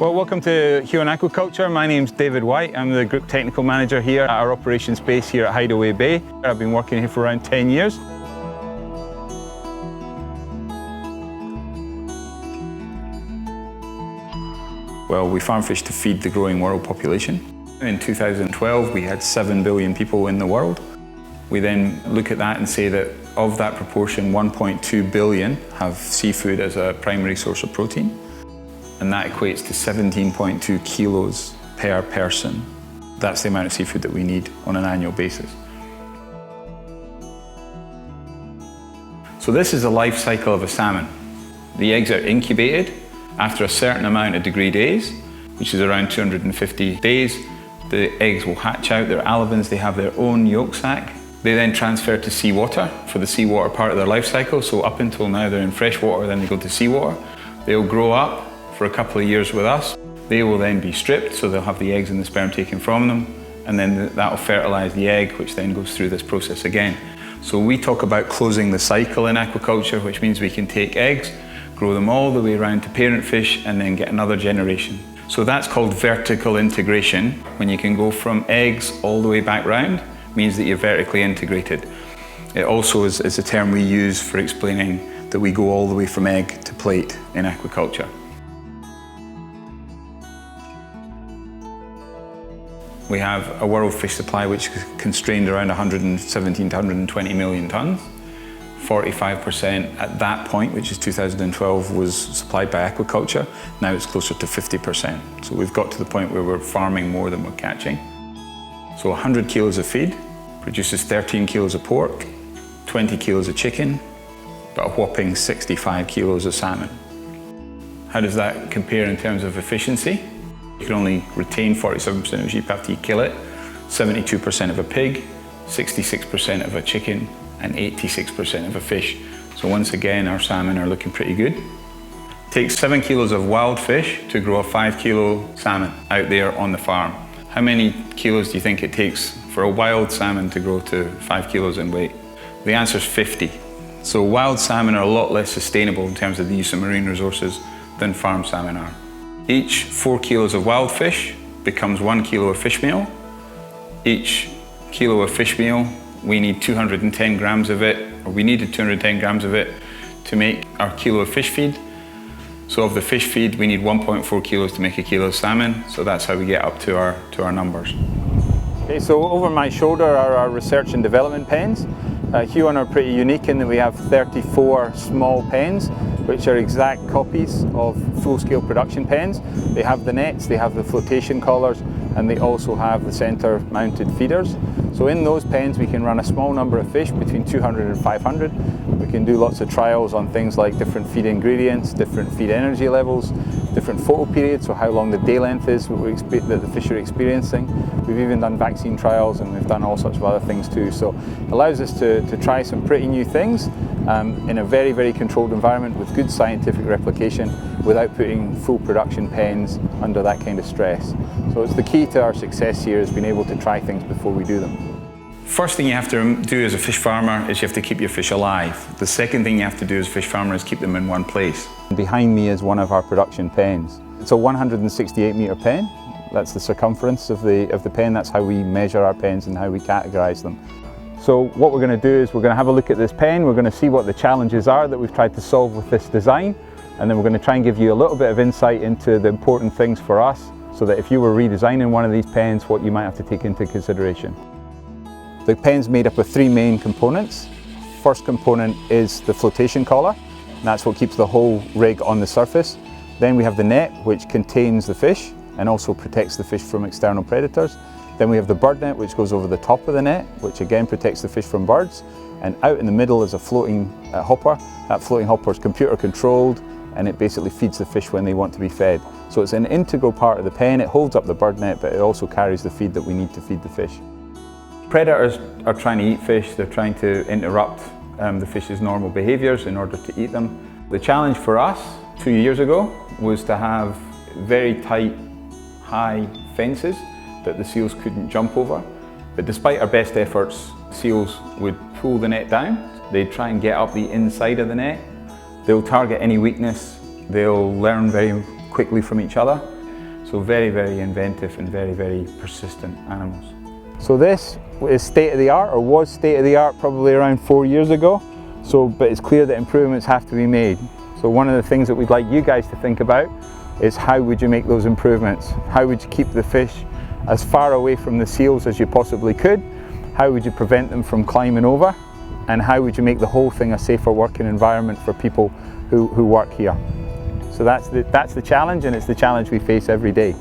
Well, welcome to Huon Aquaculture. My name's David White. I'm the Group Technical Manager here at our operations base here at Hideaway Bay. I've been working here for around 10 years. Well, we farm fish to feed the growing world population. In 2012, we had 7 billion people in the world. We then look at that and say that of that proportion, 1.2 billion have seafood as a primary source of protein. And that equates to 17.2 kilos per person. That's the amount of seafood that we need on an annual basis. So this is the life cycle of a salmon. The eggs are incubated. After a certain amount of degree days, which is around 250 days, the eggs will hatch out. They're alevins, they have their own yolk sac. They then transfer to seawater for the seawater part of their life cycle. So up until now they're in fresh water, then they go to seawater. They'll grow up for a couple of years with us. They will then be stripped, so they'll have the eggs and the sperm taken from them, and then that will fertilize the egg, which then goes through this process again. So we talk about closing the cycle in aquaculture, which means we can take eggs, grow them all the way around to parent fish, and then get another generation. So that's called vertical integration. When you can go from eggs all the way back round, means that you're vertically integrated. It also is a term we use for explaining that we go all the way from egg to plate in aquaculture. We have a world fish supply which is constrained around 117 to 120 million tonnes. 45% at that point, which is 2012, was supplied by aquaculture. Now it's closer to 50%. So we've got to the point where we're farming more than we're catching. So 100 kilos of feed produces 13 kilos of pork, 20 kilos of chicken, but a whopping 65 kilos of salmon. How does that compare in terms of efficiency? You can only retain 47% of a sheep after you kill it, 72% of a pig, 66% of a chicken, and 86% of a fish. So once again, our salmon are looking pretty good. It takes 7 kilos of wild fish to grow a 5 kilo salmon out there on the farm. How many kilos do you think it takes for a wild salmon to grow to 5 kilos in weight? The answer is 50. So wild salmon are a lot less sustainable in terms of the use of marine resources than farm salmon are. Each 4 kilos of wild fish becomes 1 kilo of fish meal. Each kilo of fish meal, we need 210 grams of it, or we needed 210 grams of it to make our kilo of fish feed. So of the fish feed, we need 1.4 kilos to make a kilo of salmon. So that's how we get up to our numbers. Okay, so over my shoulder are our research and development pens. Huon are pretty unique in that we have 34 small pens, which are exact copies of full-scale production pens. They have the nets, they have the flotation collars, and they also have the center-mounted feeders. So in those pens we can run a small number of fish, between 200 and 500. We can do lots of trials on things like different feed ingredients, different feed energy levels, different photo periods, so how long the day length is that the fish are experiencing. We've even done vaccine trials, and we've done all sorts of other things too. So it allows us to try some pretty new things in a very, very controlled environment with good scientific replication without putting full production pens under that kind of stress. So it's the key to our success here, is being able to try things before we do them. First thing you have to do as a fish farmer is you have to keep your fish alive. The second thing you have to do as a fish farmer is keep them in one place. Behind me is one of our production pens. It's a 168 metre pen. That's the circumference of the pen. That's how we measure our pens and how we categorise them. So what we're going to do is we're going to have a look at this pen. We're going to see what the challenges are that we've tried to solve with this design. And then we're going to try and give you a little bit of insight into the important things for us, so that if you were redesigning one of these pens, what you might have to take into consideration. The pen's made up of 3 main components. First component is the flotation collar. That's what keeps the whole rig on the surface. Then we have the net, which contains the fish and also protects the fish from external predators. Then we have the bird net, which goes over the top of the net, which again protects the fish from birds. And out in the middle is a floating hopper. That floating hopper is computer controlled, and it basically feeds the fish when they want to be fed. So it's an integral part of the pen. It holds up the bird net, but it also carries the feed that we need to feed the fish. Predators are trying to eat fish. They're trying to interrupt the fish's normal behaviours in order to eat them. The challenge for us 2 years ago was to have very tight, high fences that the seals couldn't jump over. But despite our best efforts, seals would pull the net down. They'd try and get up the inside of the net. They'll target any weakness. They'll learn very quickly from each other. So very, very inventive and very, very persistent animals. So this is state of the art, or was state of the art probably around 4 years ago. But it's clear that improvements have to be made. So one of the things that we'd like you guys to think about is how would you make those improvements? How would you keep the fish as far away from the seals as you possibly could? How would you prevent them from climbing over? And how would you make the whole thing a safer working environment for people who work here? So that's the challenge, and it's the challenge we face every day.